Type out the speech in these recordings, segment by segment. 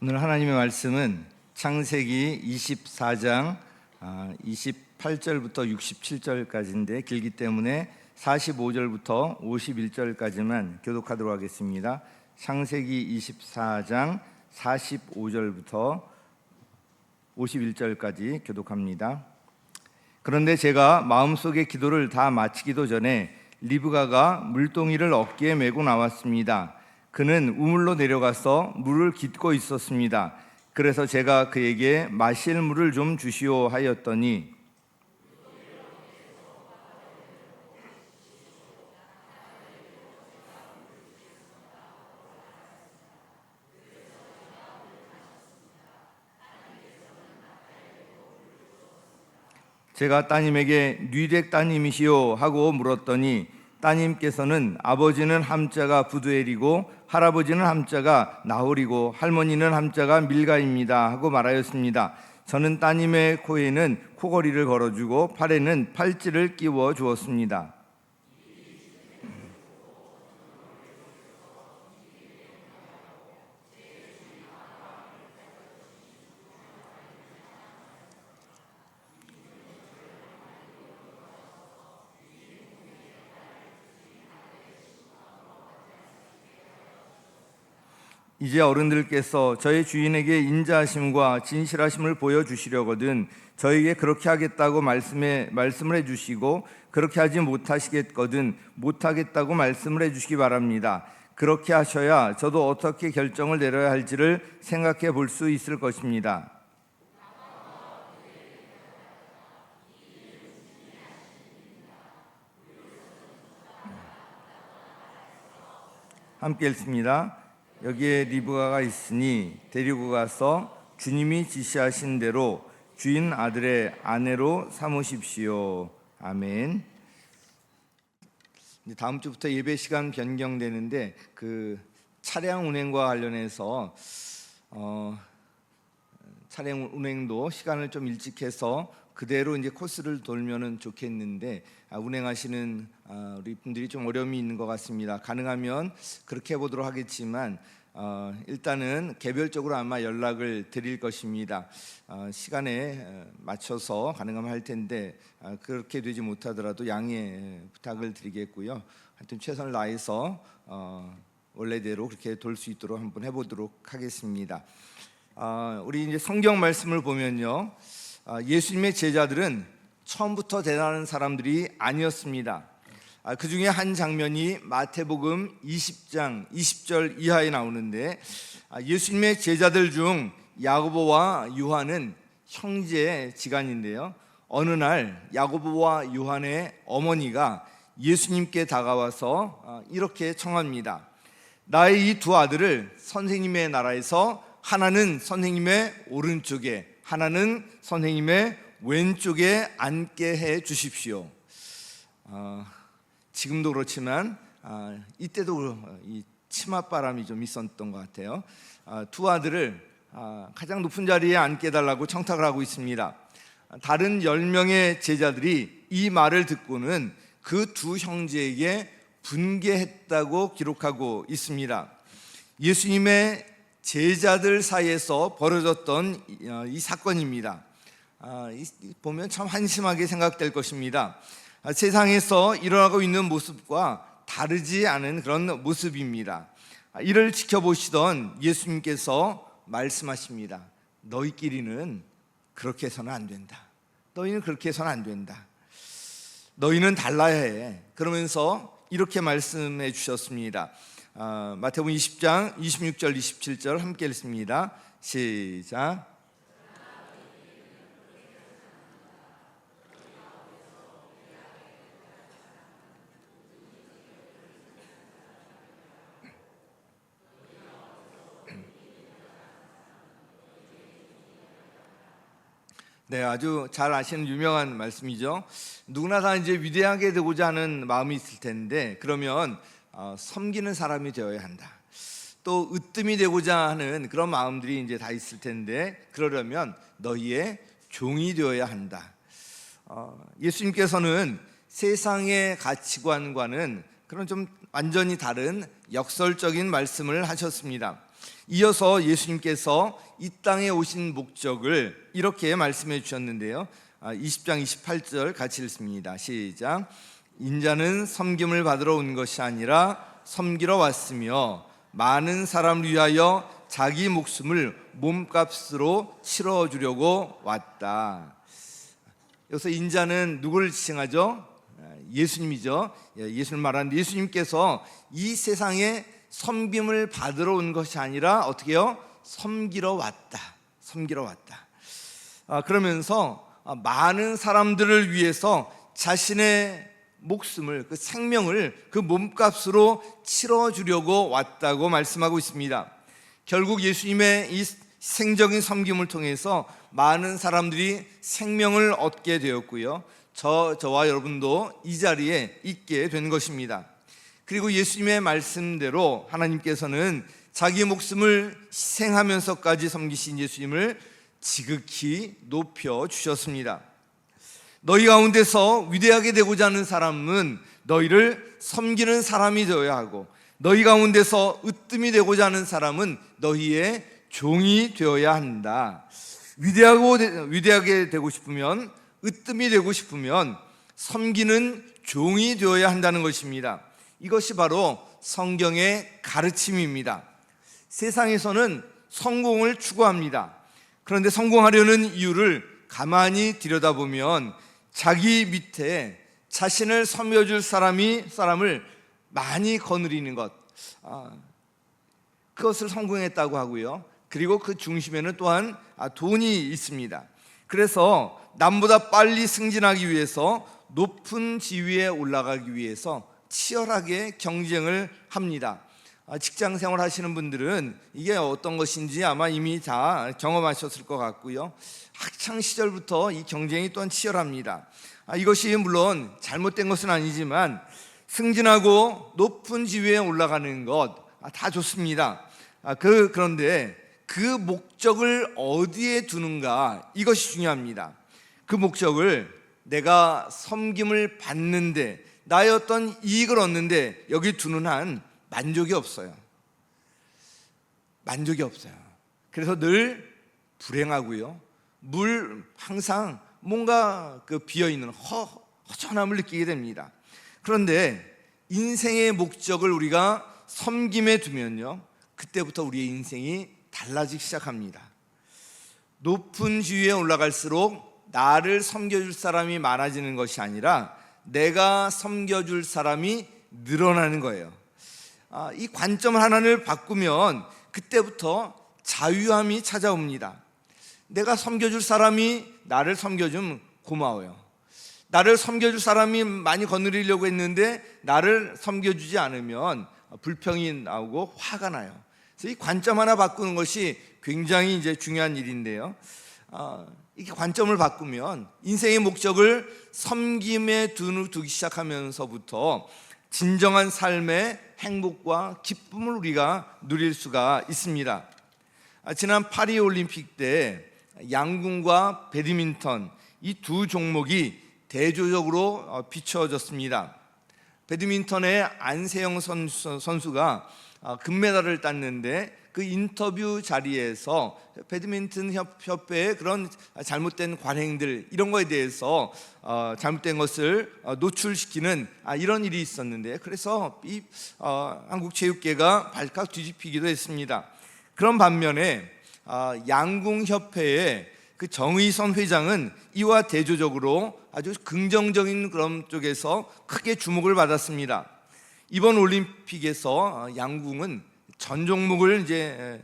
오늘 하나님의 말씀은 창세기 24장 28절부터 67절까지인데 길기 때문에 45절부터 51절까지만 교독하도록 하겠습니다. 창세기 24장 45절부터 51절까지 교독합니다. 그런데 제가 마음속의 기도를 다 마치기도 전에 리브가가 물동이를 어깨에 메고 나왔습니다. 그는 우물로 내려가서 물을 깃고 있었습니다. 그래서 제가 그에게 마실 물을 좀 주시오 하였더니 제가 따님에게 뉘덱 따님이시오 하고 물었더니 따님께서는 아버지는 함자가 부두엘이고 할아버지는 함자가 나홀이고 할머니는 함자가 밀가입니다 하고 말하였습니다. 저는 따님의 코에는 코걸이를 걸어주고 팔에는 팔찌를 끼워 주었습니다. 이제 어른들께서 저의 주인에게 인자하심과 진실하심을 보여주시려거든 저에게 그렇게 하겠다고 말씀을 해주시고 그렇게 하지 못하시겠거든 못하겠다고 말씀을 해주시기 바랍니다. 그렇게 하셔야 저도 어떻게 결정을 내려야 할지를 생각해 볼 수 있을 것입니다. 함께 읽습니다. 여기에 리브가가 있으니 데리고 가서 주님이 지시하신 대로 주인 아들의 아내로 삼으십시오. 아멘. 다음 주부터 예배 시간 변경되는데 그 차량 운행과 관련해서 차량 운행도 시간을 좀 일찍 해서 그대로 이제 코스를 돌면은 좋겠는데 운행하시는 우리 분들이 좀 어려움이 있는 것 같습니다. 가능하면 그렇게 해보도록 하겠지만 일단은 개별적으로 아마 연락을 드릴 것입니다. 시간에 맞춰서 가능하면 할 텐데 그렇게 되지 못하더라도 양해 부탁을 드리겠고요. 하여튼 최선을 다해서 원래대로 그렇게 돌 수 있도록 한번 해보도록 하겠습니다. 우리 이제 성경 말씀을 보면요. 예수님의 제자들은 처음부터 대단한 사람들이 아니었습니다. 그 중에 한 장면이 마태복음 20장 20절 이하에 나오는데 예수님의 제자들 중 야고보와 요한은 형제지간인데요. 어느 날 야고보와 요한의 어머니가 예수님께 다가와서 이렇게 청합니다. 나의 이 두 아들을 선생님의 나라에서 하나는 선생님의 오른쪽에 하나는 선생님의 왼쪽에 앉게 해 주십시오. 지금도 그렇지만 이때도 이 치맛바람이 좀 있었던 것 같아요. 두 아들을 가장 높은 자리에 앉게 해달라고 청탁을 하고 있습니다. 다른 10명의 제자들이 이 말을 듣고는 그 두 형제에게 분개했다고 기록하고 있습니다. 예수님의 제자들 사이에서 벌어졌던 이 사건입니다. 보면 참 한심하게 생각될 것입니다. 세상에서 일어나고 있는 모습과 다르지 않은 그런 모습입니다. 이를 지켜보시던 예수님께서 말씀하십니다. 너희끼리는 그렇게 해서는 안 된다. 너희는 그렇게 해서는 안 된다. 너희는 달라야 해. 그러면서 이렇게 말씀해 주셨습니다. 마태복음 20장 26절 27절 함께 읽습니다. 시작. 네, 아주 잘 아시는 유명한 말씀이죠. 누구나 다 이제 위대하게 되고자 하는 마음이 있을 텐데 그러면 섬기는 사람이 되어야 한다. 또 으뜸이 되고자 하는 그런 마음들이 이제 다 있을 텐데 그러려면 너희의 종이 되어야 한다. 예수님께서는 세상의 가치관과는 그런 좀 완전히 다른 역설적인 말씀을 하셨습니다. 이어서 예수님께서 이 땅에 오신 목적을 이렇게 말씀해 주셨는데요. 20장 28절 같이 읽습니다. 시작. 인자는 섬김을 받으러 온 것이 아니라 섬기러 왔으며 많은 사람을 위하여 자기 목숨을 몸값으로 치러주려고 왔다. 여기서 인자는 누구를 지칭하죠? 예수님이죠. 예수님 말하는 예수님께서 이 세상에 섬김을 받으러 온 것이 아니라 어떻게 해요? 섬기러 왔다. 섬기러 왔다. 그러면서 많은 사람들을 위해서 자신의 목숨을, 그 생명을 그 몸값으로 치러주려고 왔다고 말씀하고 있습니다. 결국 예수님의 이 생적인 섬김을 통해서 많은 사람들이 생명을 얻게 되었고요, 저와 여러분도 이 자리에 있게 된 것입니다. 그리고 예수님의 말씀대로 하나님께서는 자기 목숨을 희생하면서까지 섬기신 예수님을 지극히 높여주셨습니다. 너희 가운데서 위대하게 되고자 하는 사람은 너희를 섬기는 사람이 되어야 하고, 너희 가운데서 으뜸이 되고자 하는 사람은 너희의 종이 되어야 한다. 위대하게 되고 싶으면, 으뜸이 되고 싶으면 섬기는 종이 되어야 한다는 것입니다. 이것이 바로 성경의 가르침입니다. 세상에서는 성공을 추구합니다. 그런데 성공하려는 이유를 가만히 들여다보면 자기 밑에 자신을 섬겨줄 사람을 많이 거느리는 것, 그것을 성공했다고 하고요. 그리고 그 중심에는 또한 돈이 있습니다. 그래서 남보다 빨리 승진하기 위해서, 높은 지위에 올라가기 위해서 치열하게 경쟁을 합니다. 직장 생활 하시는 분들은 이게 어떤 것인지 아마 이미 다 경험하셨을 것 같고요. 학창 시절부터 이 경쟁이 또한 치열합니다. 이것이 물론 잘못된 것은 아니지만 승진하고 높은 지위에 올라가는 것 다 좋습니다. 그런데 그 목적을 어디에 두는가, 이것이 중요합니다. 그 목적을 내가 섬김을 받는데, 나의 어떤 이익을 얻는데 여기 두는 한 만족이 없어요. 만족이 없어요. 그래서 늘 불행하고요, 항상 뭔가 비어있는 허전함을 느끼게 됩니다. 그런데 인생의 목적을 우리가 섬김에 두면요, 그때부터 우리의 인생이 달라지기 시작합니다. 높은 지위에 올라갈수록 나를 섬겨줄 사람이 많아지는 것이 아니라 내가 섬겨줄 사람이 늘어나는 거예요. 이 관점 하나를 바꾸면 그때부터 자유함이 찾아옵니다. 내가 섬겨줄 사람이 나를 섬겨주면 고마워요. 나를 섬겨줄 사람이 많이 거느리려고 했는데 나를 섬겨주지 않으면 불평이 나오고 화가 나요. 그래서 이 관점 하나 바꾸는 것이 굉장히 이제 중요한 일인데요. 이렇게 관점을 바꾸면 인생의 목적을 섬김에 두기 시작하면서부터 진정한 삶의 행복과 기쁨을 우리가 누릴 수가 있습니다. 지난 파리 올림픽 때 양궁과 배드민턴, 이 두 종목이 대조적으로 비춰졌습니다. 배드민턴의 안세영 선수가 금메달을 땄는데 그 인터뷰 자리에서 배드민턴 협회의 그런 잘못된 관행들, 이런 거에 대해서 잘못된 것을 노출시키는 이런 일이 있었는데, 그래서 이 한국 체육계가 발칵 뒤집히기도 했습니다. 그런 반면에 양궁협회의 그 정의선 회장은 이와 대조적으로 아주 긍정적인 그런 쪽에서 크게 주목을 받았습니다. 이번 올림픽에서 양궁은 전 종목을 이제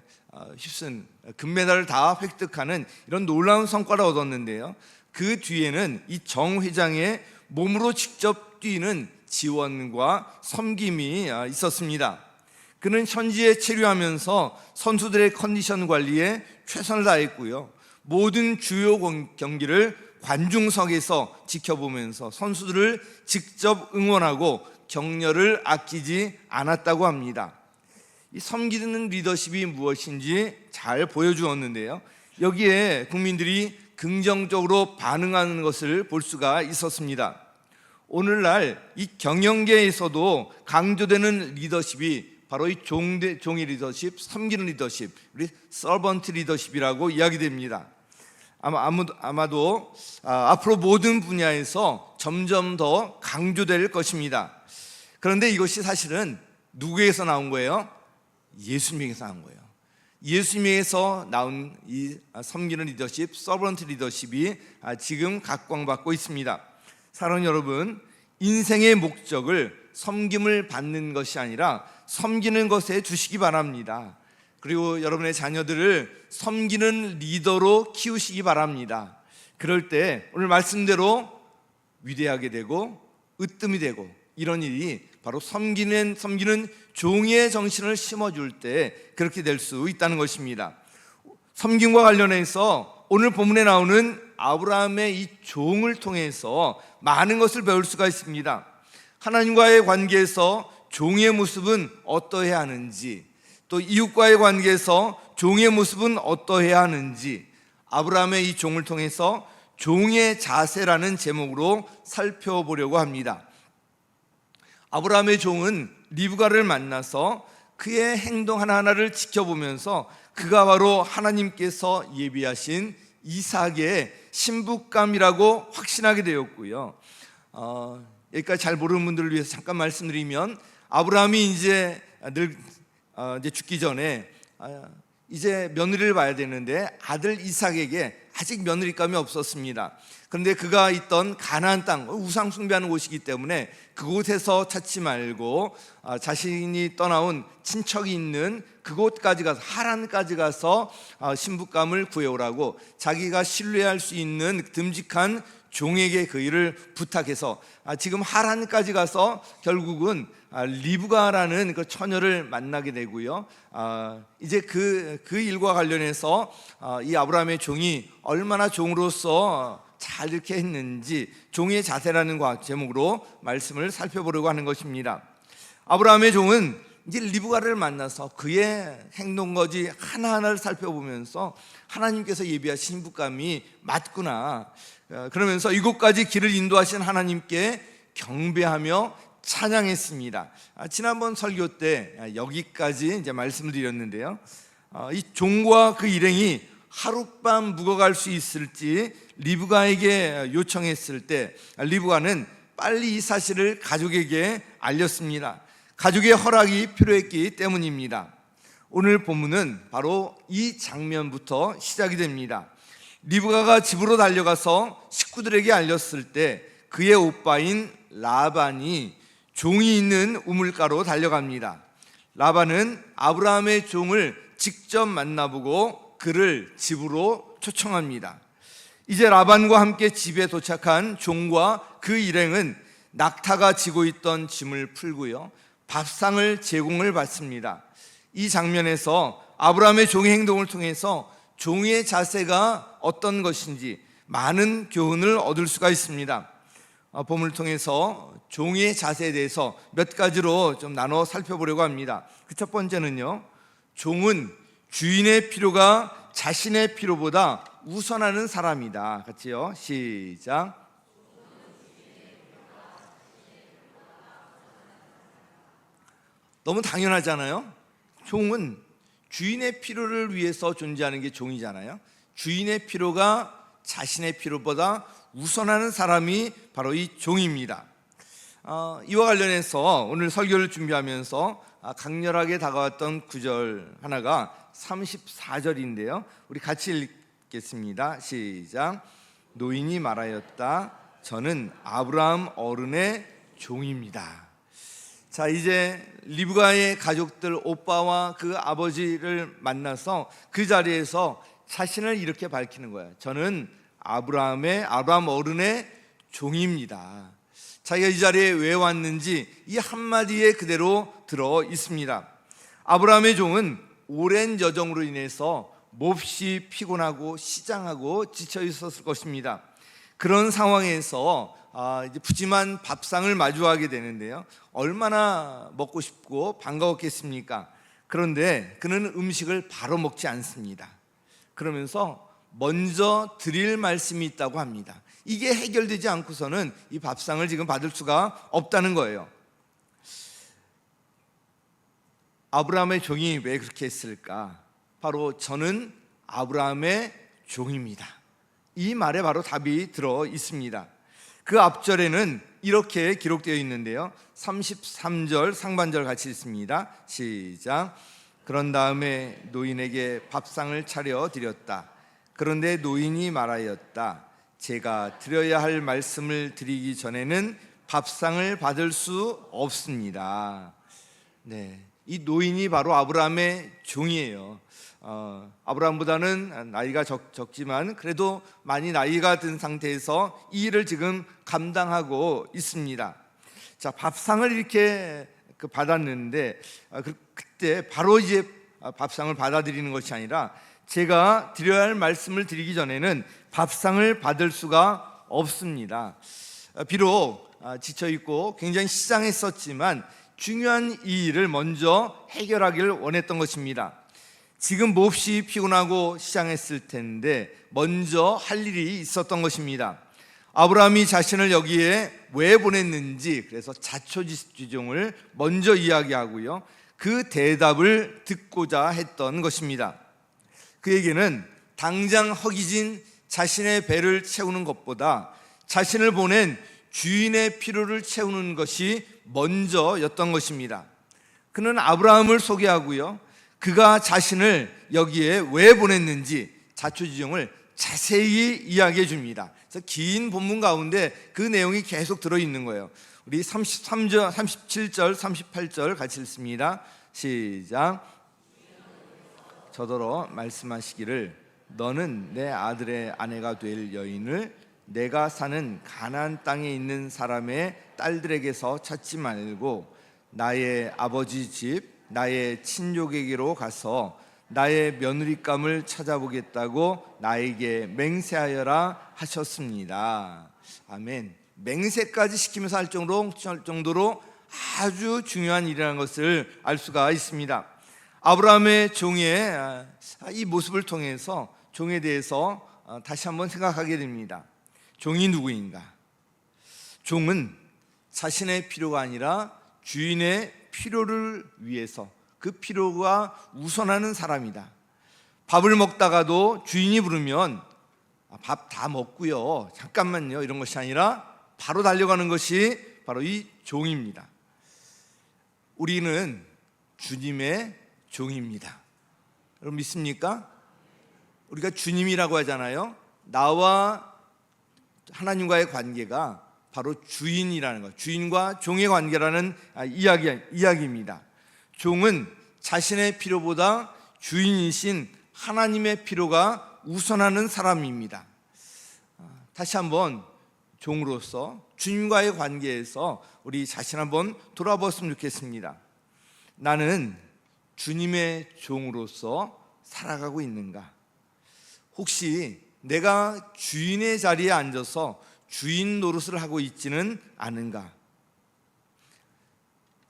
휩쓴 금메달을 다 획득하는 이런 놀라운 성과를 얻었는데요. 그 뒤에는 이 정 회장의 몸으로 직접 뛰는 지원과 섬김이 있었습니다. 그는 현지에 체류하면서 선수들의 컨디션 관리에 최선을 다했고요, 모든 주요 경기를 관중석에서 지켜보면서 선수들을 직접 응원하고 격려를 아끼지 않았다고 합니다. 이 섬기는 리더십이 무엇인지 잘 보여주었는데요, 여기에 국민들이 긍정적으로 반응하는 것을 볼 수가 있었습니다. 오늘날 이 경영계에서도 강조되는 리더십이 바로 이 종의 리더십, 섬기는 리더십, 우리 서번트 리더십이라고 이야기됩니다. 아마도 앞으로 모든 분야에서 점점 더 강조될 것입니다. 그런데 이것이 사실은 누구에게서 나온 거예요? 예수님에게서 나온 거예요. 예수님에게서 나온 이 섬기는 리더십, 서번트 리더십이 지금 각광받고 있습니다. 사랑하는 여러분, 인생의 목적을 섬김을 받는 것이 아니라 섬기는 것에 두시기 바랍니다. 그리고 여러분의 자녀들을 섬기는 리더로 키우시기 바랍니다. 그럴 때 오늘 말씀대로 위대하게 되고 으뜸이 되고 이런 일이 바로 섬기는 종의 정신을 심어줄 때 그렇게 될 수 있다는 것입니다. 섬김과 관련해서 오늘 본문에 나오는 아브라함의 이 종을 통해서 많은 것을 배울 수가 있습니다. 하나님과의 관계에서 종의 모습은 어떠해야 하는지, 또 이웃과의 관계에서 종의 모습은 어떠해야 하는지, 아브라함의 이 종을 통해서 종의 자세라는 제목으로 살펴보려고 합니다. 아브라함의 종은 리브가를 만나서 그의 행동 하나하나를 지켜보면서 그가 바로 하나님께서 예비하신 이삭의 신부감이라고 확신하게 되었고요. 여기까지 잘 모르는 분들을 위해서 잠깐 말씀드리면, 아브라함이 이제 죽기 전에 이제 며느리를 봐야 되는데 아들 이삭에게 아직 며느리감이 없었습니다. 그런데 그가 있던 가나안 땅, 우상 숭배하는 곳이기 때문에 그곳에서 찾지 말고 자신이 떠나온 친척이 있는 그곳까지 가서, 하란까지 가서 신부감을 구해오라고 자기가 신뢰할 수 있는 듬직한 종에게 그 일을 부탁해서 지금 하란까지 가서 결국은 리브가라는 그 처녀를 만나게 되고요. 이제 그 일과 관련해서 이 아브라함의 종이 얼마나 종으로서 잘 이렇게 했는지 종의 자세라는 제목으로 말씀을 살펴보려고 하는 것입니다. 아브라함의 종은 이제 리브가를 만나서 그의 행동거지 하나하나를 살펴보면서 하나님께서 예비하신 신부감이 맞구나, 그러면서 이곳까지 길을 인도하신 하나님께 경배하며 찬양했습니다. 지난번 설교 때 여기까지 이제 말씀을 드렸는데요. 이 종과 그 일행이 하룻밤 묵어갈 수 있을지 리브가에게 요청했을 때 리브가는 빨리 이 사실을 가족에게 알렸습니다. 가족의 허락이 필요했기 때문입니다. 오늘 본문은 바로 이 장면부터 시작이 됩니다. 리브가가 집으로 달려가서 식구들에게 알렸을 때 그의 오빠인 라반이 종이 있는 우물가로 달려갑니다. 라반은 아브라함의 종을 직접 만나보고 그를 집으로 초청합니다. 이제 라반과 함께 집에 도착한 종과 그 일행은 낙타가 지고 있던 짐을 풀고요, 밥상을 제공을 받습니다. 이 장면에서 아브라함의 종의 행동을 통해서 종의 자세가 어떤 것인지 많은 교훈을 얻을 수가 있습니다. 본문을 통해서 종의 자세에 대해서 몇 가지로 좀 나눠 살펴보려고 합니다. 그 첫 번째는요, 종은 주인의 필요가 자신의 필요보다 우선하는 사람이다. 같이요, 시작. 너무 당연하잖아요. 종은 주인의 필요를 위해서 존재하는 게 종이잖아요. 주인의 필요가 자신의 필요보다 우선하는 사람이 바로 이 종입니다. 이와 관련해서 오늘 설교를 준비하면서 강렬하게 다가왔던 구절 하나가 34절인데요. 우리 같이 읽겠습니다. 시작. 노인이 말하였다. 저는 아브라함 어른의 종입니다. 자, 이제 리브가의 가족들, 오빠와 그 아버지를 만나서 그 자리에서 자신을 이렇게 밝히는 거예요. 저는 아브라함 어른의 종입니다. 자기가 이 자리에 왜 왔는지 이 한마디에 그대로 들어 있습니다. 아브라함의 종은 오랜 여정으로 인해서 몹시 피곤하고 시장하고 지쳐 있었을 것입니다. 그런 상황에서 이제 푸짐한 밥상을 마주하게 되는데요, 얼마나 먹고 싶고 반가웠겠습니까? 그런데 그는 음식을 바로 먹지 않습니다. 그러면서 먼저 드릴 말씀이 있다고 합니다. 이게 해결되지 않고서는 이 밥상을 지금 받을 수가 없다는 거예요. 아브라함의 종이 왜 그렇게 했을까? 바로 저는 아브라함의 종입니다. 이 말에 바로 답이 들어 있습니다. 그 앞절에는 이렇게 기록되어 있는데요, 33절 상반절 같이 읽습니다. 시작. 그런 다음에 노인에게 밥상을 차려 드렸다. 그런데 노인이 말하였다. 제가 드려야 할 말씀을 드리기 전에는 밥상을 받을 수 없습니다. 네, 이 노인이 바로 아브라함의 종이에요. 아브라함보다는 나이가 적지만 그래도 많이 나이가 든 상태에서 이 일을 지금 감당하고 있습니다. 자, 밥상을 이렇게 받았는데 그때 바로 이제 밥상을 받아들이는 것이 아니라 제가 드려야 할 말씀을 드리기 전에는 밥상을 받을 수가 없습니다. 비록 지쳐있고 굉장히 시장했었지만 중요한 이 일을 먼저 해결하기를 원했던 것입니다. 지금 몹시 피곤하고 시장했을 텐데 먼저 할 일이 있었던 것입니다. 아브라함이 자신을 여기에 왜 보냈는지, 그래서 자초지종을 먼저 이야기하고요, 그 대답을 듣고자 했던 것입니다. 그에게는 당장 허기진 자신의 배를 채우는 것보다 자신을 보낸 주인의 필요를 채우는 것이 먼저였던 것입니다. 그는 아브라함을 소개하고요, 그가 자신을 여기에 왜 보냈는지 자초지종을 자세히 이야기해 줍니다. 그래서 긴 본문 가운데 그 내용이 계속 들어있는 거예요. 우리 33절, 37절, 38절 같이 읽습니다. 시작. 저더러 말씀하시기를 너는 내 아들의 아내가 될 여인을 내가 사는 가나안 땅에 있는 사람의 딸들에게서 찾지 말고 나의 아버지 집 나의 친족에게로 가서 나의 며느리감을 찾아보겠다고 나에게 맹세하여라 하셨습니다. 아멘. 맹세까지 시키면서 할 정도로 아주 중요한 일이라는 것을 알 수가 있습니다. 아브라함의 종의 이 모습을 통해서 종에 대해서 다시 한번 생각하게 됩니다. 종이 누구인가? 종은 자신의 필요가 아니라 주인의 필요를 위해서, 그 필요가 우선하는 사람이다. 밥을 먹다가도 주인이 부르면 밥 다 먹고요, 잠깐만요, 이런 것이 아니라 바로 달려가는 것이 바로 이 종입니다. 우리는 주님의 종입니다. 여러분 믿습니까? 우리가 주님이라고 하잖아요. 나와 하나님과의 관계가 바로 주인이라는 것, 주인과 종의 관계라는 이야기입니다. 종은 자신의 필요보다 주인이신 하나님의 필요가 우선하는 사람입니다. 다시 한번 종으로서 주님과의 관계에서 우리 자신 한번 돌아보았으면 좋겠습니다. 나는 주님의 종으로서 살아가고 있는가? 혹시 내가 주인의 자리에 앉아서 주인 노릇을 하고 있지는 않은가?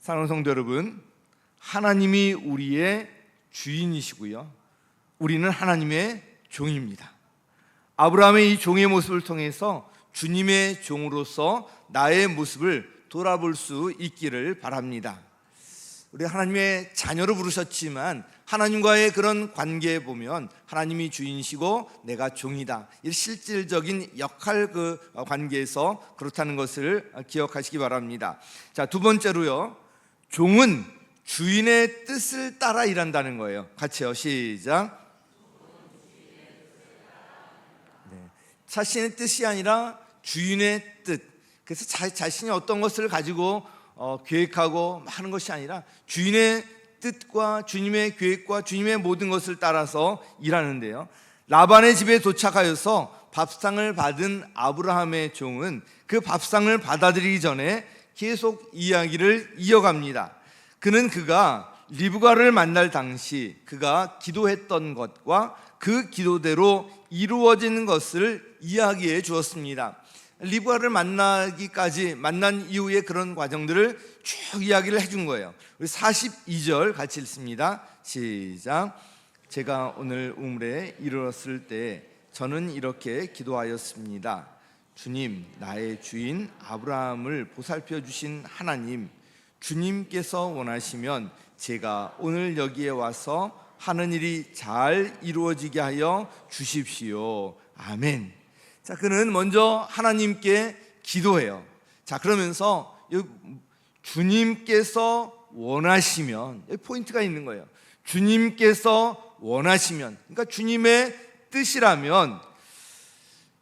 사랑하는 성도 여러분, 하나님이 우리의 주인이시고요, 우리는 하나님의 종입니다. 아브라함의 이 종의 모습을 통해서 주님의 종으로서 나의 모습을 돌아볼 수 있기를 바랍니다. 우리 하나님의 자녀로 부르셨지만 하나님과의 그런 관계에 보면 하나님이 주인이시고 내가 종이다, 이 실질적인 역할 그 관계에서 그렇다는 것을 기억하시기 바랍니다. 자, 두 번째로요, 종은 주인의 뜻을 따라 일한다는 거예요. 같이요, 시작. 네. 자신의 뜻이 아니라 주인의 뜻. 그래서 자신이 어떤 것을 가지고 계획하고 하는 것이 아니라 주인의 뜻과 주님의 계획과 주님의 모든 것을 따라서 일하는데요, 라반의 집에 도착하여서 밥상을 받은 아브라함의 종은 그 밥상을 받아들이기 전에 계속 이야기를 이어갑니다. 그가 리브가를 만날 당시 그가 기도했던 것과 그 기도대로 이루어지는 것을 이야기해 주었습니다. 리브가를 만난 이후의 그런 과정들을 쭉 이야기를 해준 거예요. 우리 42절 같이 읽습니다. 시작. 제가 오늘 우물에 이르렀을 때 저는 이렇게 기도하였습니다. 주님, 나의 주인 아브라함을 보살펴 주신 하나님, 주님께서 원하시면 제가 오늘 여기에 와서 하는 일이 잘 이루어지게 하여 주십시오. 아멘. 자, 그는 먼저 하나님께 기도해요. 자, 그러면서 주님께서 원하시면, 여기 포인트가 있는 거예요. 주님께서 원하시면, 그러니까 주님의 뜻이라면,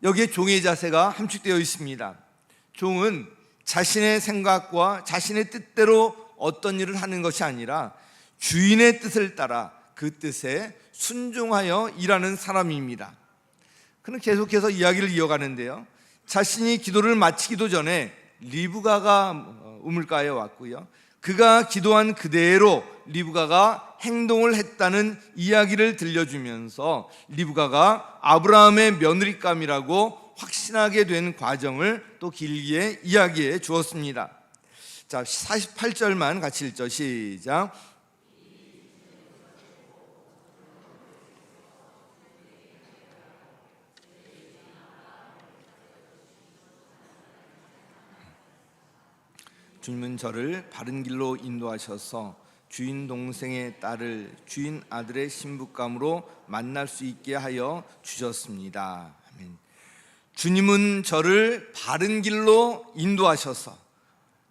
여기에 종의 자세가 함축되어 있습니다. 종은 자신의 생각과 자신의 뜻대로 어떤 일을 하는 것이 아니라 주인의 뜻을 따라 그 뜻에 순종하여 일하는 사람입니다. 그는 계속해서 이야기를 이어가는데요, 자신이 기도를 마치기도 전에 리브가가 우물가에 왔고요, 그가 기도한 그대로 리브가가 행동을 했다는 이야기를 들려주면서 리브가가 아브라함의 며느리감이라고 확신하게 된 과정을 또 길게 이야기해 주었습니다. 자, 48절만 같이 읽죠. 시작. 주님은 저를 바른 길로 인도하셔서 주인 동생의 딸을 주인 아들의 신부감으로 만날 수 있게 하여 주셨습니다. 아멘. 주님은 저를 바른 길로 인도하셔서,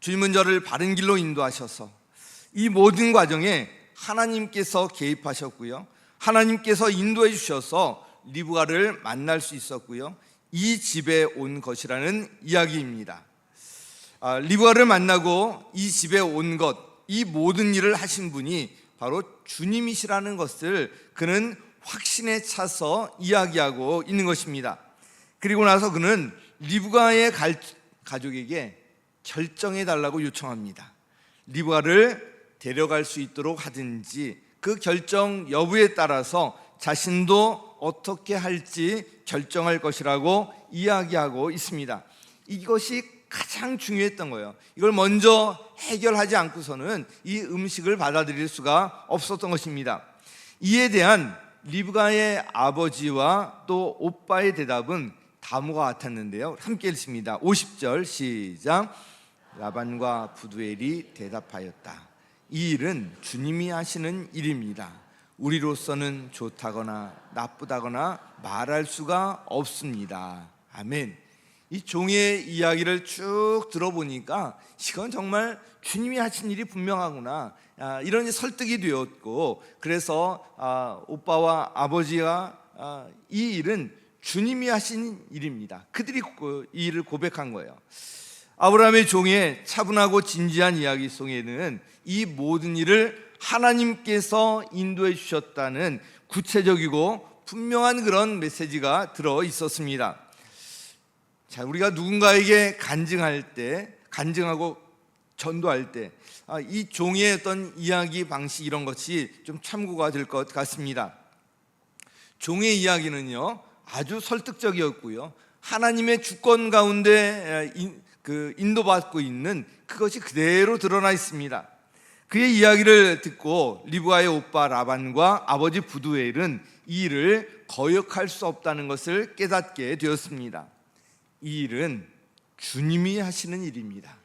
주님은 저를 바른 길로 인도하셔서 이 모든 과정에 하나님께서 개입하셨고요, 하나님께서 인도해 주셔서 리브가를 만날 수 있었고요, 이 집에 온 것이라는 이야기입니다. 리브가를 만나고 이 집에 온 것, 이 모든 일을 하신 분이 바로 주님이시라는 것을 그는 확신에 차서 이야기하고 있는 것입니다. 그리고 나서 그는 리브가의 가족에게 결정해 달라고 요청합니다. 리브가를 데려갈 수 있도록 하든지 그 결정 여부에 따라서 자신도 어떻게 할지 결정할 것이라고 이야기하고 있습니다. 이것이 가장 중요했던 거예요. 이걸 먼저 해결하지 않고서는 이 음식을 받아들일 수가 없었던 것입니다. 이에 대한 리브가의 아버지와 또 오빠의 대답은 다음과 같았는데요, 함께 읽습니다. 50절 시작. 라반과 부두엘이 대답하였다. 이 일은 주님이 하시는 일입니다. 우리로서는 좋다거나 나쁘다거나 말할 수가 없습니다. 아멘. 이 종의 이야기를 쭉 들어보니까 이건 정말 주님이 하신 일이 분명하구나, 이런 설득이 되었고, 그래서 오빠와 아버지가 이 일은 주님이 하신 일입니다. 그들이 이 일을 고백한 거예요. 아브라함의 종의 차분하고 진지한 이야기 속에는 이 모든 일을 하나님께서 인도해 주셨다는 구체적이고 분명한 그런 메시지가 들어 있었습니다. 자, 우리가 누군가에게 간증할 때, 간증하고 전도할 때, 이 종의 어떤 이야기 방식, 이런 것이 좀 참고가 될 것 같습니다. 종의 이야기는요, 아주 설득적이었고요, 하나님의 주권 가운데 인도받고 있는 그것이 그대로 드러나 있습니다. 그의 이야기를 듣고 리브가의 오빠 라반과 아버지 부두엘은 이 일을 거역할 수 없다는 것을 깨닫게 되었습니다. 이 일은 주님이 하시는 일입니다.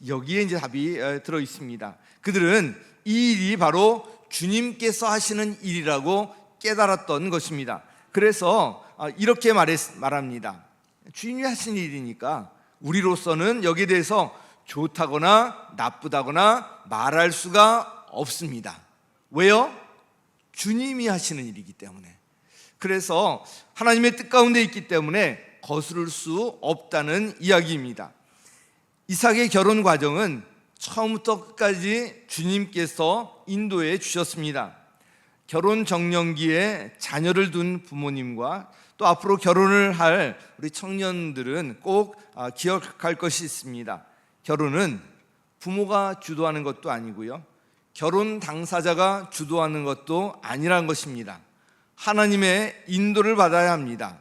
여기에 이제 답이 들어 있습니다. 그들은 이 일이 바로 주님께서 하시는 일이라고 깨달았던 것입니다. 그래서 이렇게 말합니다. 주님이 하신 일이니까 우리로서는 여기에 대해서 좋다거나 나쁘다거나 말할 수가 없습니다. 왜요? 주님이 하시는 일이기 때문에. 그래서 하나님의 뜻 가운데 있기 때문에 거스를 수 없다는 이야기입니다. 이삭의 결혼 과정은 처음부터 끝까지 주님께서 인도해 주셨습니다. 결혼 정년기에 자녀를 둔 부모님과 또 앞으로 결혼을 할 우리 청년들은 꼭 기억할 것이 있습니다. 결혼은 부모가 주도하는 것도 아니고요, 결혼 당사자가 주도하는 것도 아니라는 것입니다. 하나님의 인도를 받아야 합니다.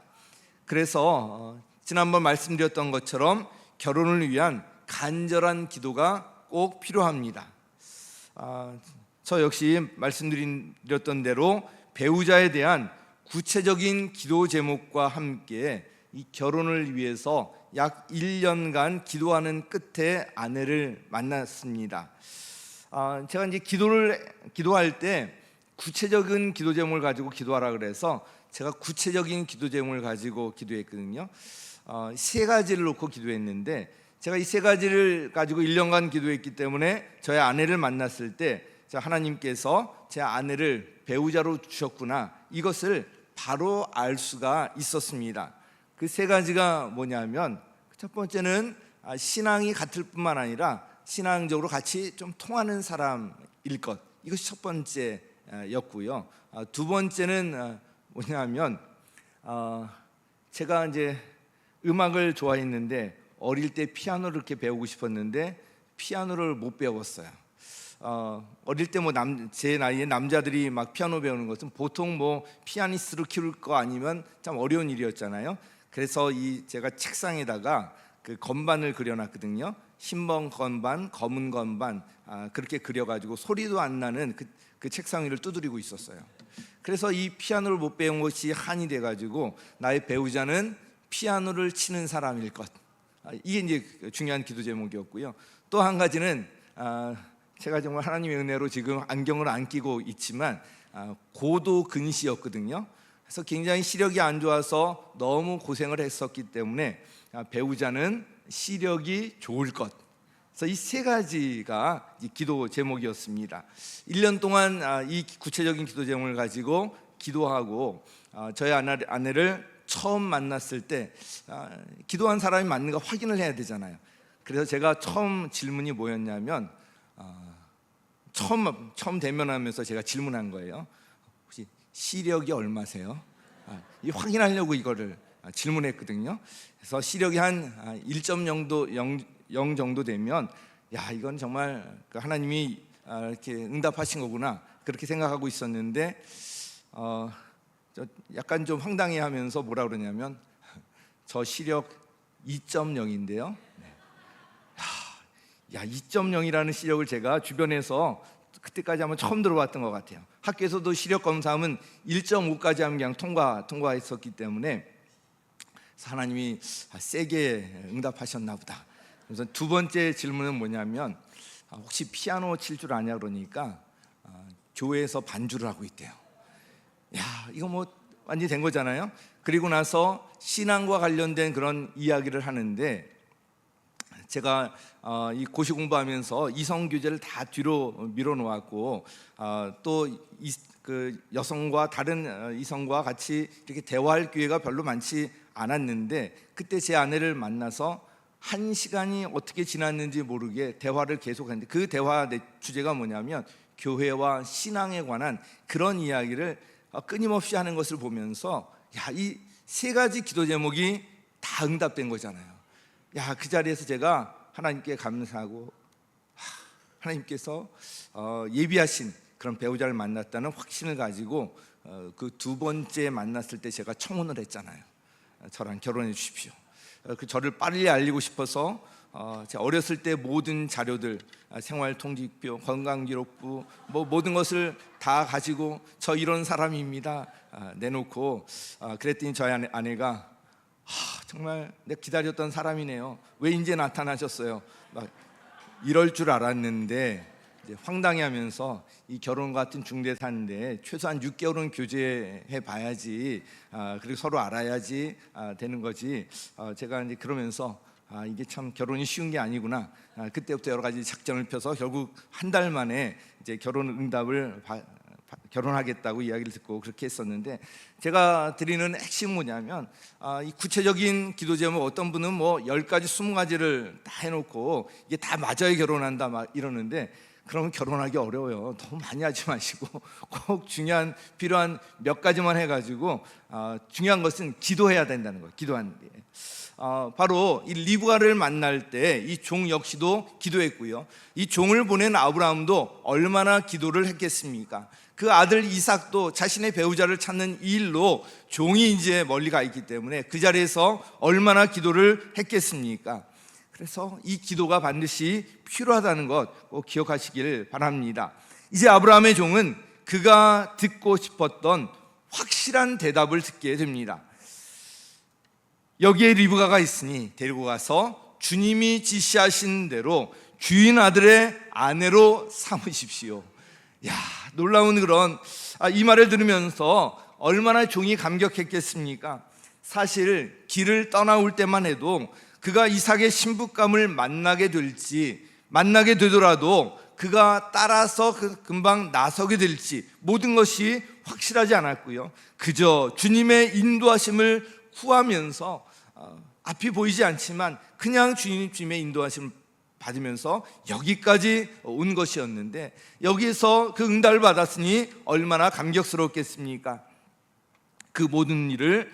그래서 지난번 말씀드렸던 것처럼 결혼을 위한 간절한 기도가 꼭 필요합니다. 저 역시 말씀드렸던 대로 배우자에 대한 구체적인 기도 제목과 함께 이 결혼을 위해서 약 1년간 기도하는 끝에 아내를 만났습니다. 제가 이제 기도할 때 구체적인 기도 제목을 가지고 기도하라 그래서 제가 구체적인 기도 제목을 가지고 기도했거든요. 세 가지를 놓고 기도했는데 제가 이 세 가지를 가지고 1년간 기도했기 때문에 저의 아내를 만났을 때 하나님께서 제 아내를 배우자로 주셨구나, 이것을 바로 알 수가 있었습니다. 그 세 가지가 뭐냐면, 첫 번째는 신앙이 같을 뿐만 아니라 신앙적으로 같이 좀 통하는 사람일 것, 이것이 첫 번째였고요. 두 번째는 뭐냐면 제가 이제 음악을 좋아했는데 어릴 때 피아노를 이렇게 배우고 싶었는데 피아노를 못 배웠어요. 어릴 때 뭐 제 나이에 남자들이 막 피아노 배우는 것은 보통 뭐 피아니스트로 키울 거 아니면 참 어려운 일이었잖아요. 그래서 제가 책상에다가 그 건반을 그려놨거든요. 흰번 건반, 검은 건반, 그렇게 그려가지고 소리도 안 나는 그 책상 위를 두드리고 있었어요. 그래서 이 피아노를 못 배운 것이 한이 돼가지고 나의 배우자는 피아노를 치는 사람일 것, 이게 이제 중요한 기도 제목이었고요. 또 한 가지는 제가 정말 하나님의 은혜로 지금 안경을 안 끼고 있지만 고도 근시였거든요. 그래서 굉장히 시력이 안 좋아서 너무 고생을 했었기 때문에 배우자는 시력이 좋을 것. 그래서 이 세 가지가 기도 제목이었습니다. 1년 동안 이 구체적인 기도 제목을 가지고 기도하고 저희 아내를 처음 만났을 때 기도한 사람이 맞는가 확인을 해야 되잖아요. 그래서 제가 처음 질문이 뭐였냐면 처음 대면하면서 제가 질문한 거예요. 혹시 시력이 얼마세요? 이 확인하려고 이거를 질문했거든요. 그래서 시력이 한 1.0 정도 되면 이건 정말 하나님이 이렇게 응답하신 거구나, 그렇게 생각하고 있었는데 약간 좀 황당해하면서 뭐라 그러냐면 저 시력 2.0인데요. 2.0이라는 시력을 제가 주변에서 그때까지 한번 처음 들어봤던 것 같아요. 학교에서도 시력 검사하면 1.5까지 하면 그냥 통과했었기 때문에 하나님이 세게 응답하셨나 보다. 그래서 두 번째 질문은 뭐냐면 혹시 피아노 칠 줄 아냐 그러니까 교회에서 반주를 하고 있대요. 이거 뭐 완전히 된 거잖아요. 그리고 나서 신앙과 관련된 그런 이야기를 하는데 제가 이 고시 공부하면서 이성 교제를 다 뒤로 밀어놓았고 또 그 여성과 다른 이성과 같이 이렇게 대화할 기회가 별로 많지 않았는데 그때 제 아내를 만나서 1시간이 어떻게 지났는지 모르게 대화를 계속했는데 그 대화 주제가 뭐냐면 교회와 신앙에 관한 그런 이야기를 끊임없이 하는 것을 보면서 이 세 가지 기도 제목이 다 응답된 거잖아요. 그 자리에서 제가 하나님께 감사하고 하나님께서 예비하신 그런 배우자를 만났다는 확신을 가지고 그 두 번째 만났을 때 제가 청혼을 했잖아요. 저랑 결혼해 주십시오. 저를 빨리 알리고 싶어서 제가 어렸을 때 모든 자료들, 생활통지표, 건강기록부, 뭐 모든 것을 다 가지고 저 이런 사람입니다 내놓고 그랬더니 저희 아내가 정말 내가 기다렸던 사람이네요. 왜 이제 나타나셨어요? 막 이럴 줄 알았는데 이제 황당해하면서 이 결혼 같은 중대사인데 최소한 6개월은 교제해 봐야지, 그리고 서로 알아야지 되는 거지. 제가 이제 그러면서 이게 참 결혼이 쉬운 게 아니구나. 그때부터 여러 가지 작전을 펴서 결국 한 달 만에 이제 결혼 응답을 결혼하겠다고 이야기를 듣고 그렇게 했었는데 제가 드리는 핵심은 뭐냐면 이 구체적인 기도 제목 어떤 분은 뭐 10가지 20가지를 다 해놓고 이게 다 맞아야 결혼한다 막 이러는데 그러면 결혼하기 어려워요. 너무 많이 하지 마시고 꼭 필요한 몇 가지만 해가지고 중요한 것은 기도해야 된다는 거예요. 기도하는 게 바로 이 리브가를 만날 때 이 종 역시도 기도했고요. 이 종을 보낸 아브라함도 얼마나 기도를 했겠습니까? 그 아들 이삭도 자신의 배우자를 찾는 이 일로 종이 이제 멀리 가 있기 때문에 그 자리에서 얼마나 기도를 했겠습니까? 그래서 이 기도가 반드시 필요하다는 것 꼭 기억하시길 바랍니다. 이제 아브라함의 종은 그가 듣고 싶었던 확실한 대답을 듣게 됩니다. 여기에 리브가가 있으니 데리고 가서 주님이 지시하신 대로 주인 아들의 아내로 삼으십시오. 야, 놀라운 그런 이 말을 들으면서 얼마나 종이 감격했겠습니까? 사실 길을 떠나올 때만 해도 그가 이삭의 신부감을 만나게 되더라도 그가 따라서 금방 나서게 될지 모든 것이 확실하지 않았고요. 그저 주님의 인도하심을 구하면서 앞이 보이지 않지만 그냥 주님의 인도하심을 받으면서 여기까지 온 것이었는데, 여기서 그 응답을 받았으니 얼마나 감격스럽겠습니까? 그 모든 일을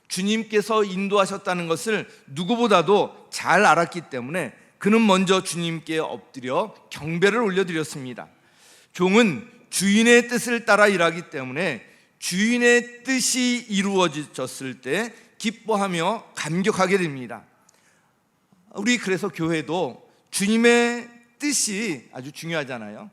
주님께서 인도하셨다는 것을 누구보다도 잘 알았기 때문에 그는 먼저 주님께 엎드려 경배를 올려드렸습니다. 종은 주인의 뜻을 따라 일하기 때문에 주인의 뜻이 이루어졌을 때 기뻐하며 감격하게 됩니다. 우리 그래서 교회도 주님의 뜻이 아주 중요하잖아요.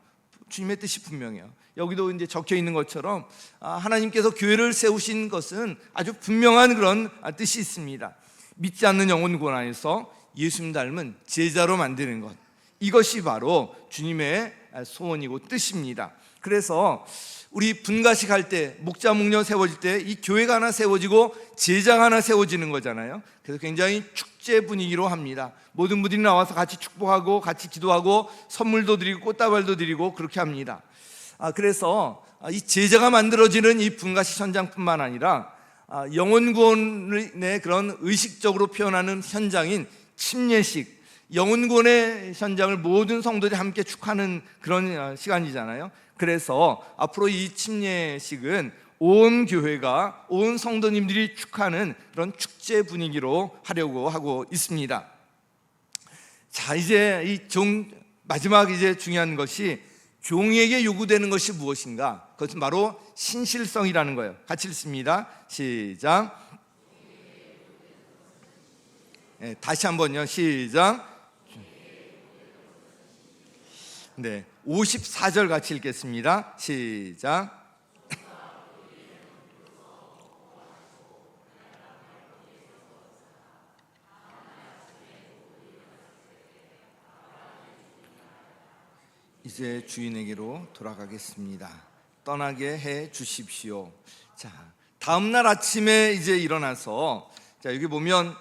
주님의 뜻이 분명해요. 여기도 이제 적혀 있는 것처럼 하나님께서 교회를 세우신 것은 아주 분명한 그런 뜻이 있습니다. 믿지 않는 영혼 구원 안에서 예수님 닮은 제자로 만드는 것, 이것이 바로 주님의 소원이고 뜻입니다. 그래서 우리 분가식 할 때, 목자 목녀 세워질 때 이 교회가 하나 세워지고 제자가 하나 세워지는 거잖아요. 그래서 굉장히 축제 분위기로 합니다. 모든 분들이 나와서 같이 축복하고 같이 기도하고 선물도 드리고 꽃다발도 드리고 그렇게 합니다. 그래서 이 제자가 만들어지는 이 분가식 현장뿐만 아니라 영혼 구원의 그런 의식적으로 표현하는 현장인 침례식, 영혼 구원의 현장을 모든 성도들이 함께 축하하는 그런 시간이잖아요. 그래서 앞으로 이 침례식은 온 교회가, 온 성도님들이 축하하는 그런 축제 분위기로 하려고 하고 있습니다. 자, 이제 이 마지막 이제 중요한 것이 종에게 요구되는 것이 무엇인가? 그것은 바로 신실성이라는 거예요. 같이 읽습니다. 시작. 네, 다시 한번요. 시작. 네, 54절 같이 읽겠습니다. 시작. 이제 주인에게로 돌아가겠습니다. 떠나게 해 주십시오. 자, 다음 날 아침에 이제 일어나서, 자, 여기 보면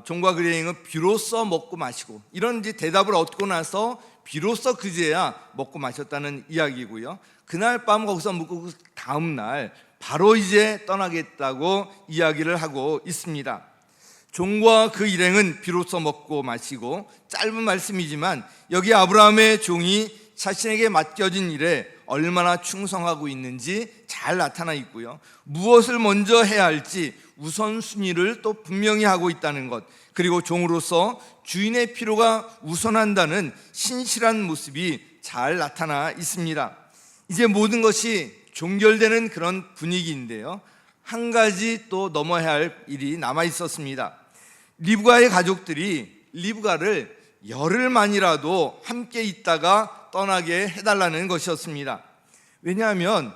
종과 그의 여인은 비로소 먹고 마시고, 이런 이제 대답을 얻고 나서 비로소 그제야 먹고 마셨다는 이야기고요. 그날 밤 거기서 묵고 다음 날 바로 이제 떠나겠다고 이야기를 하고 있습니다. 종과 그 일행은 비로소 먹고 마시고, 짧은 말씀이지만 여기 아브라함의 종이 자신에게 맡겨진 일에 얼마나 충성하고 있는지 잘 나타나 있고요. 무엇을 먼저 해야 할지 우선순위를 또 분명히 하고 있다는 것, 그리고 종으로서 주인의 필요가 우선한다는 신실한 모습이 잘 나타나 있습니다. 이제 모든 것이 종결되는 그런 분위기인데요, 한 가지 또 넘어야 할 일이 남아 있었습니다. 리브가의 가족들이 리브가를 열흘만이라도 함께 있다가 떠나게 해달라는 것이었습니다. 왜냐하면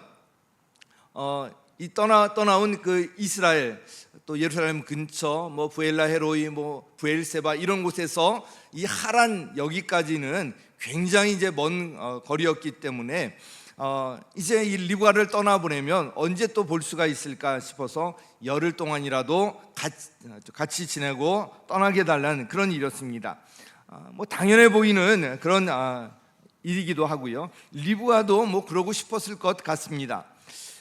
이 떠나온 그 이스라엘, 또 예루살렘 근처 부엘라 헤로이, 부엘세바 이런 곳에서 이 하란 여기까지는 굉장히 이제 먼 거리였기 때문에 이제 이 리브가를 떠나보내면 언제 또 볼 수가 있을까 싶어서 열흘 동안이라도 같이 지내고 떠나게 해달라는 그런 일이었습니다. 당연해 보이는 그런 일이기도 하고요. 리브가도 그러고 싶었을 것 같습니다.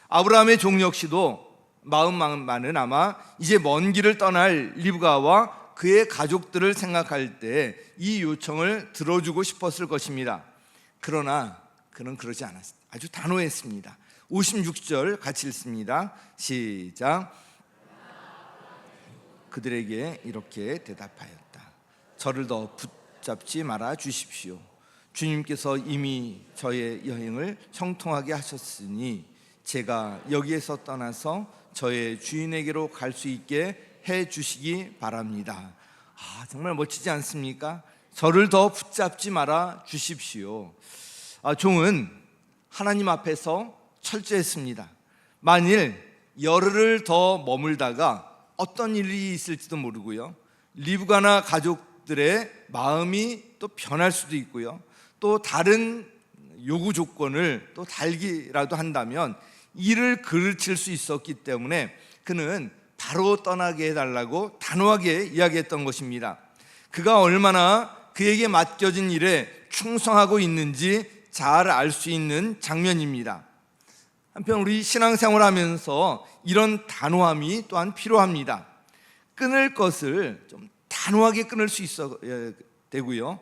아브라함의 종 역시도 마음만은 아마 이제 먼 길을 떠날 리브가와 그의 가족들을 생각할 때 이 요청을 들어주고 싶었을 것입니다. 그러나 그는 그러지 않았습니다. 아주 단호했습니다. 56절 같이 읽습니다. 시작. 그들에게 이렇게 대답하였다. 저를 더 붙잡지 말아 주십시오. 주님께서 이미 저의 여행을 형통하게 하셨으니 제가 여기에서 떠나서 저의 주인에게로 갈 수 있게 해 주시기 바랍니다. 정말 멋지지 않습니까? 저를 더 붙잡지 말아 주십시오. 종은 하나님 앞에서 철저했습니다. 만일 열흘을 더 머물다가 어떤 일이 있을지도 모르고요, 리브가나 가족들의 마음이 또 변할 수도 있고요. 또 다른 요구 조건을 또 달기라도 한다면 이를 그르칠 수 있었기 때문에 그는 바로 떠나게 해달라고 단호하게 이야기했던 것입니다. 그가 얼마나 그에게 맡겨진 일에 충성하고 있는지 잘 알 수 있는 장면입니다. 한편 우리 신앙생활을 하면서 이런 단호함이 또한 필요합니다. 끊을 것을 좀 단호하게 끊을 수 있어야 되고요.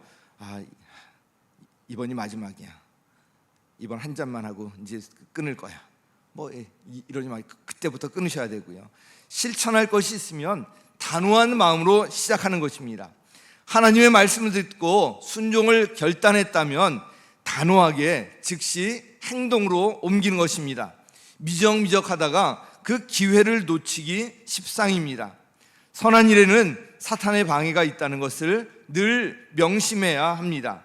이번이 마지막이야. 이번 한 잔만 하고 이제 끊을 거야. 이러지 말고 그때부터 끊으셔야 되고요. 실천할 것이 있으면 단호한 마음으로 시작하는 것입니다. 하나님의 말씀을 듣고 순종을 결단했다면 단호하게 즉시 행동으로 옮기는 것입니다. 미적미적하다가 그 기회를 놓치기 십상입니다. 선한 일에는 사탄의 방해가 있다는 것을 늘 명심해야 합니다.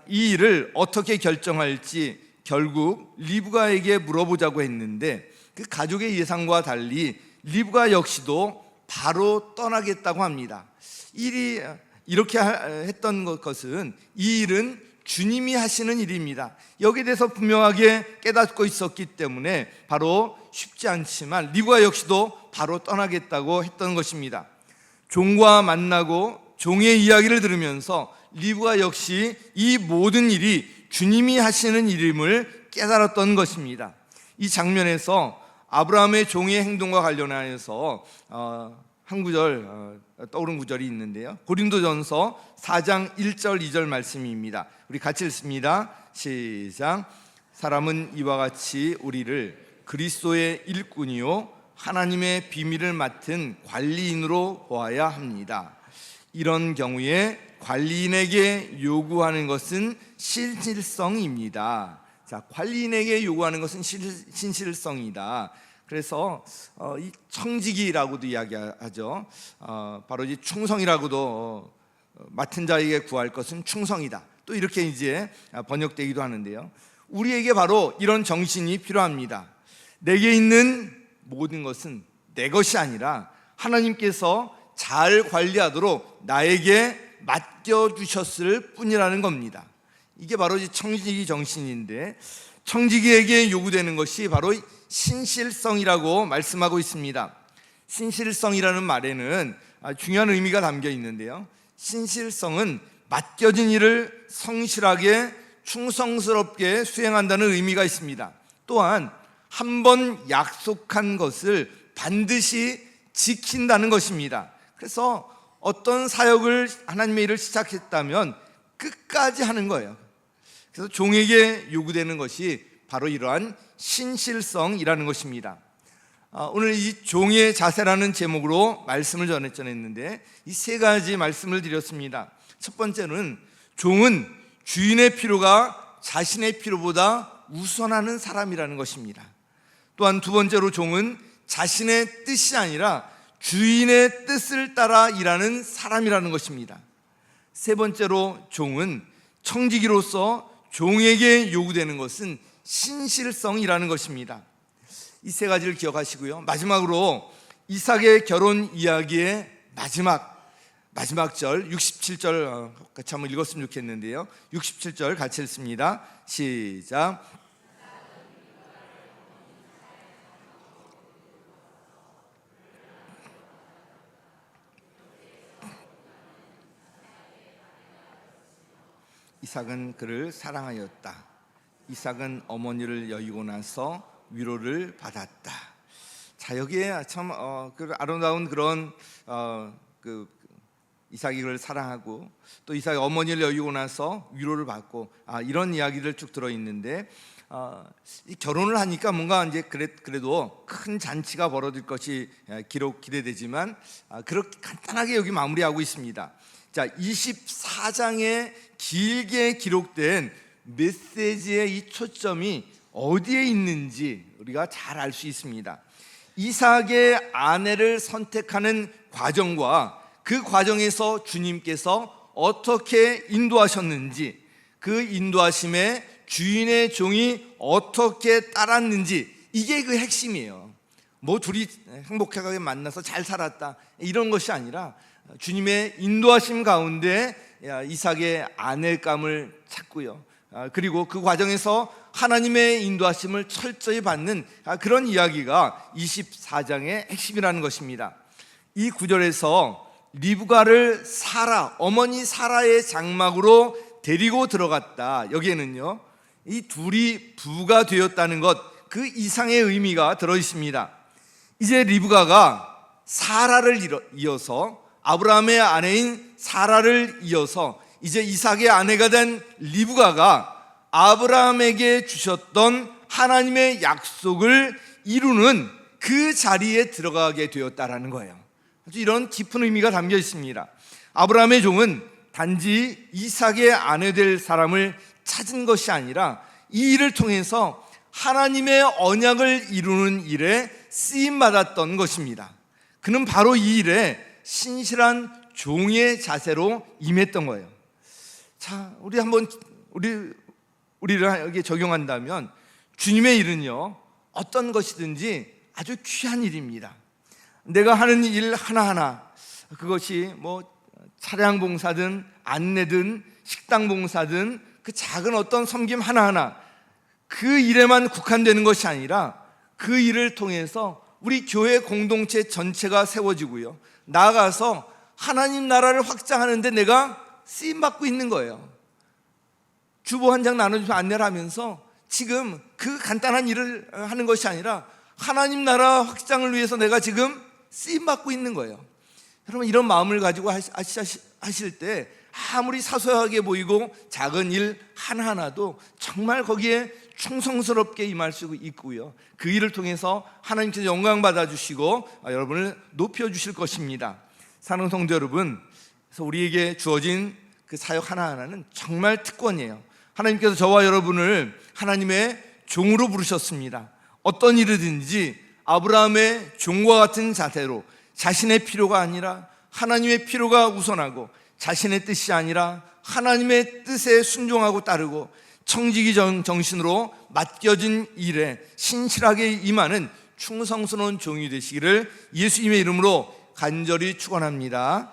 이 일을 어떻게 결정할지 결국 리브가에게 물어보자고 했는데 그 가족의 예상과 달리 리브가 역시도 바로 떠나겠다고 합니다. 일이 이렇게 했던 것은 이 일은 주님이 하시는 일입니다. 여기에 대해서 분명하게 깨닫고 있었기 때문에 바로 쉽지 않지만 리브가 역시도 바로 떠나겠다고 했던 것입니다. 종과 만나고 종의 이야기를 들으면서 리브가 역시 이 모든 일이 주님이 하시는 일임을 깨달았던 것입니다. 이 장면에서 아브라함의 종의 행동과 관련하여서 한 구절 떠오른 구절이 있는데요. 고린도전서 4장 1절 2절 말씀입니다. 우리 같이 읽습니다. 시작. 사람은 이와 같이 우리를 그리스도의 일꾼이요 하나님의 비밀을 맡은 관리인으로 보아야 합니다. 이런 경우에 관리인에게 요구하는 것은 신실성입니다. 자, 관리인에게 요구하는 것은 신실성이다. 그래서 이 청지기라고도 이야기하죠. 바로 이 충성이라고도 맡은 자에게 구할 것은 충성이다. 또 이렇게 이제 번역되기도 하는데요. 우리에게 바로 이런 정신이 필요합니다. 내게 있는 모든 것은 내 것이 아니라 하나님께서 잘 관리하도록 나에게 맡겨주셨을 뿐이라는 겁니다. 이게 바로 이 청지기 정신인데 청지기에게 요구되는 것이 바로 신실성이라고 말씀하고 있습니다. 신실성이라는 말에는 중요한 의미가 담겨 있는데요. 신실성은 맡겨진 일을 성실하게 충성스럽게 수행한다는 의미가 있습니다. 또한 한 번 약속한 것을 반드시 지킨다는 것입니다. 그래서 어떤 사역을 하나님의 일을 시작했다면 끝까지 하는 거예요. 그래서 종에게 요구되는 것이 바로 이러한 신실성이라는 것입니다. 오늘 이 종의 자세라는 제목으로 말씀을 전했는데 이 세 가지 말씀을 드렸습니다. 첫 번째는 종은 주인의 필요가 자신의 필요보다 우선하는 사람이라는 것입니다. 또한 두 번째로 종은 자신의 뜻이 아니라 주인의 뜻을 따라 일하는 사람이라는 것입니다. 세 번째로 종은 청지기로서 종에게 요구되는 것은 신실성이라는 것입니다. 이 세 가지를 기억하시고요. 마지막으로 이삭의 결혼 이야기의 마지막 절 67절 같이 한번 읽었으면 좋겠는데요. 67절 같이 읽습니다. 시작. 이삭은 그를 사랑하였다. 이삭은 어머니를 여의고 나서 위로를 받았다. 자, 여기에 참 그 아름다운 그런 이삭이 그를 사랑하고 또 이삭이 어머니를 여의고 나서 위로를 받고 이런 이야기들 쭉 들어 있는데 이 결혼을 하니까 뭔가 이제 그래도 큰 잔치가 벌어질 것이 기대되지만 그렇게 간단하게 여기 마무리하고 있습니다. 자, 24장에 길게 기록된 메시지의 이 초점이 어디에 있는지 우리가 잘 알 수 있습니다. 이삭의 아내를 선택하는 과정과 그 과정에서 주님께서 어떻게 인도하셨는지, 그 인도하심에 주인의 종이 어떻게 따랐는지, 이게 그 핵심이에요. 뭐 둘이 행복하게 만나서 잘 살았다 이런 것이 아니라 주님의 인도하심 가운데 이삭의 아낼감을 찾고요. 그리고 그 과정에서 하나님의 인도하심을 철저히 받는 그런 이야기가 24장의 핵심이라는 것입니다. 이 구절에서 리브가를 어머니 사라의 장막으로 데리고 들어갔다. 여기에는요, 이 둘이 부가 되었다는 것, 그 이상의 의미가 들어 있습니다. 이제 리브가가 사라를 이어서, 아브라함의 아내인 사라를 이어서 이제 이삭의 아내가 된 리브가가 아브라함에게 주셨던 하나님의 약속을 이루는 그 자리에 들어가게 되었다라는 거예요. 아주 이런 깊은 의미가 담겨 있습니다. 아브라함의 종은 단지 이삭의 아내 될 사람을 찾은 것이 아니라 이 일을 통해서 하나님의 언약을 이루는 일에 쓰임받았던 것입니다. 그는 바로 이 일에 신실한 종의 자세로 임했던 거예요. 자, 우리를 여기 적용한다면 주님의 일은요, 어떤 것이든지 아주 귀한 일입니다. 내가 하는 일 하나하나, 그것이 차량 봉사든 안내든 식당 봉사든 그 작은 어떤 섬김 하나하나, 그 일에만 국한되는 것이 아니라 그 일을 통해서 우리 교회 공동체 전체가 세워지고요, 나아가서 하나님 나라를 확장하는데 내가 쓰임받고 있는 거예요. 주보 한 장 나눠주면서 안내를 하면서 지금 그 간단한 일을 하는 것이 아니라 하나님 나라 확장을 위해서 내가 지금 쓰임받고 있는 거예요. 여러분, 이런 마음을 가지고 하실 때 아무리 사소하게 보이고 작은 일 하나하나도 정말 거기에 충성스럽게 임할 수 있고요, 그 일을 통해서 하나님께서 영광 받아주시고 여러분을 높여주실 것입니다. 사랑하는 성도 여러분, 그래서 우리에게 주어진 그 사역 하나하나는 정말 특권이에요. 하나님께서 저와 여러분을 하나님의 종으로 부르셨습니다. 어떤 일이든지 아브라함의 종과 같은 자세로 자신의 필요가 아니라 하나님의 필요가 우선하고, 자신의 뜻이 아니라 하나님의 뜻에 순종하고 따르고 청지기 정신으로 맡겨진 일에 신실하게 임하는 충성스러운 종이 되시기를 예수님의 이름으로 간절히 축원합니다.